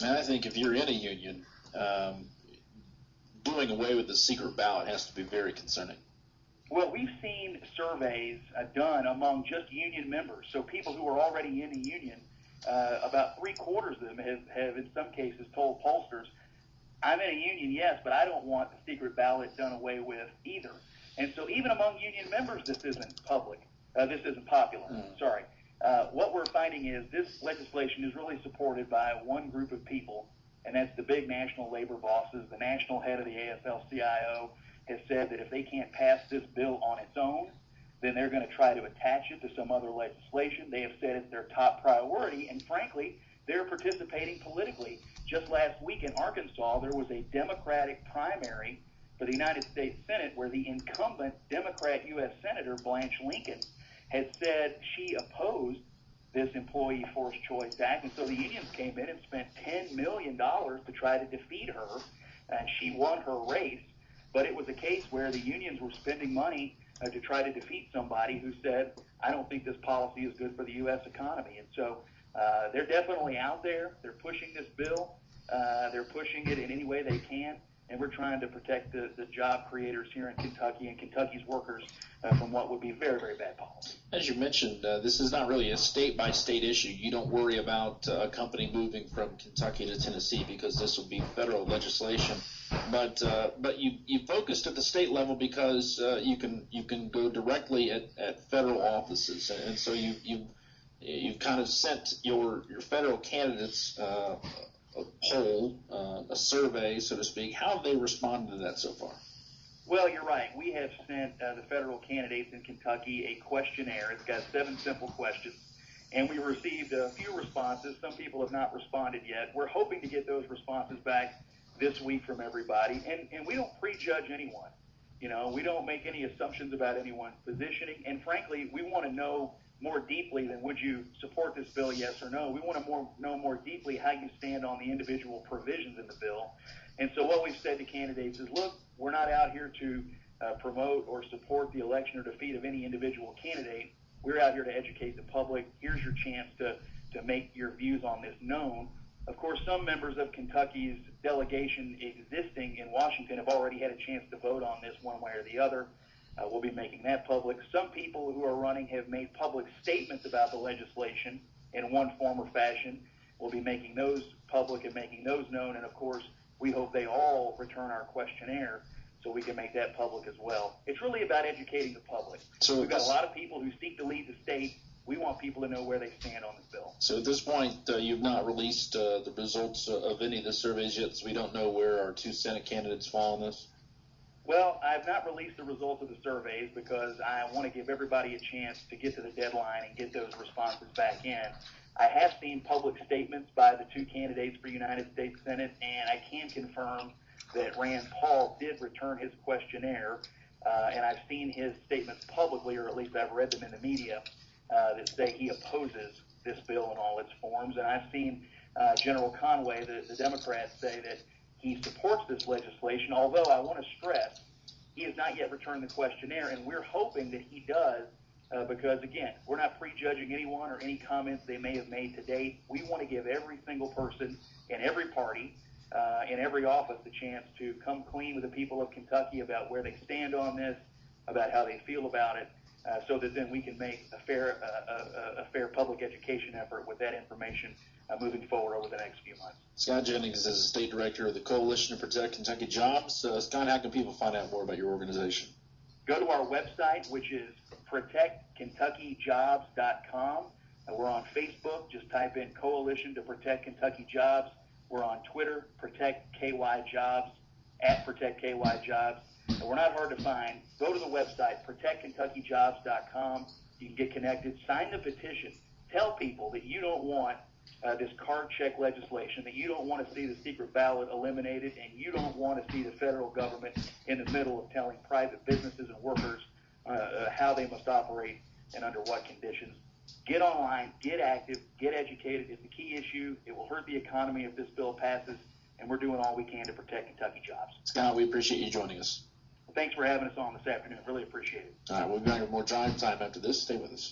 And I think if you're in a union, doing away with the secret ballot has to be very concerning. Well, we've seen surveys done among just union members, so people who are already in the union. About 3/4 of them have in some cases told pollsters, I'm in a union, yes, but I don't want the secret ballot done away with either. And so even among union members, this isn't public. This isn't popular. Sorry. What we're finding is this legislation is really supported by one group of people, and that's the big national labor bosses. The national head of the AFL-CIO has said that if they can't pass this bill on its own, then they're going to try to attach it to some other legislation. They have said it's their top priority, and frankly, they're participating politically. Just last week in Arkansas, there was a Democratic primary for the United States Senate where the incumbent Democrat U.S. Senator Blanche Lincoln had said she opposed this Employee Forced Choice Act, and so the unions came in and spent $10 million to try to defeat her, and she won her race. But it was a case where the unions were spending money to try to defeat somebody who said, I don't think this policy is good for the U.S. economy. And so they're definitely out there. They're pushing this bill. They're pushing it in any way they can. And we're trying to protect the job creators here in Kentucky and Kentucky's workers from what would be very, very bad policy. As you mentioned, this is not really a state-by-state issue. You don't worry about a company moving from Kentucky to Tennessee because this will be federal legislation. But you focused at the state level because you can go directly at federal offices, and so you've kind of sent your federal candidates a poll, a survey, so to speak. How have they responded to that so far? Well, you're right. We have sent the federal candidates in Kentucky a questionnaire. It's got 7 simple questions, and we received a few responses. Some people have not responded yet. We're hoping to get those responses back this week from everybody, and we don't prejudge anyone. You know, we don't make any assumptions about anyone's positioning, and frankly, we want to know more deeply than would you support this bill, yes or no. We want to know more deeply how you stand on the individual provisions in the bill. And so what we've said to candidates is, look, we're not out here to promote or support the election or defeat of any individual candidate. We're out here to educate the public. Here's your chance to make your views on this known. Of course, some members of Kentucky's delegation existing in Washington have already had a chance to vote on this one way or the other. We'll be making that public. Some people who are running have made public statements about the legislation in one form or fashion. We'll be making those public and making those known. And, of course, we hope they all return our questionnaire so we can make that public as well. It's really about educating the public. So we've got a lot of people who seek to lead the state. We want people to know where they stand on this bill. So at this point, you've not released the results of any of the surveys yet, so we don't know where our 2 Senate candidates fall on this? Well, I've not released the results of the surveys because I want to give everybody a chance to get to the deadline and get those responses back in. I have seen public statements by the 2 candidates for United States Senate, and I can confirm that Rand Paul did return his questionnaire, and I've seen his statements publicly, or at least I've read them in the media, that say he opposes this bill in all its forms. And I've seen General Conway, the Democrat, say that he supports this legislation, although I want to stress he has not yet returned the questionnaire, and we're hoping that he does because, again, we're not prejudging anyone or any comments they may have made to date. We want to give every single person in every party, in every office, the chance to come clean with the people of Kentucky about where they stand on this, about how they feel about it, so that then we can make a fair public education effort with that information moving forward over the next few months. Scott Jennings is the State Director of the Coalition to Protect Kentucky Jobs. Scott, how can people find out more about your organization? Go to our website, which is protectkentuckyjobs.com. We're on Facebook. Just type in Coalition to Protect Kentucky Jobs. We're on Twitter, Protect KY Jobs, at Protect KY Jobs. We're not hard to find. Go to the website, protectkentuckyjobs.com. You can get connected. Sign the petition. Tell people that you don't want this card check legislation, that you don't want to see the secret ballot eliminated, and you don't want to see the federal government in the middle of telling private businesses and workers how they must operate and under what conditions. Get online, get active, get educated. It's a key issue. It will hurt the economy if this bill passes, and we're doing all we can to protect Kentucky jobs. Scott, we appreciate you joining us. Well, thanks for having us on this afternoon. Really appreciate it. All right, we'll be back with more drive time after this. Stay with us.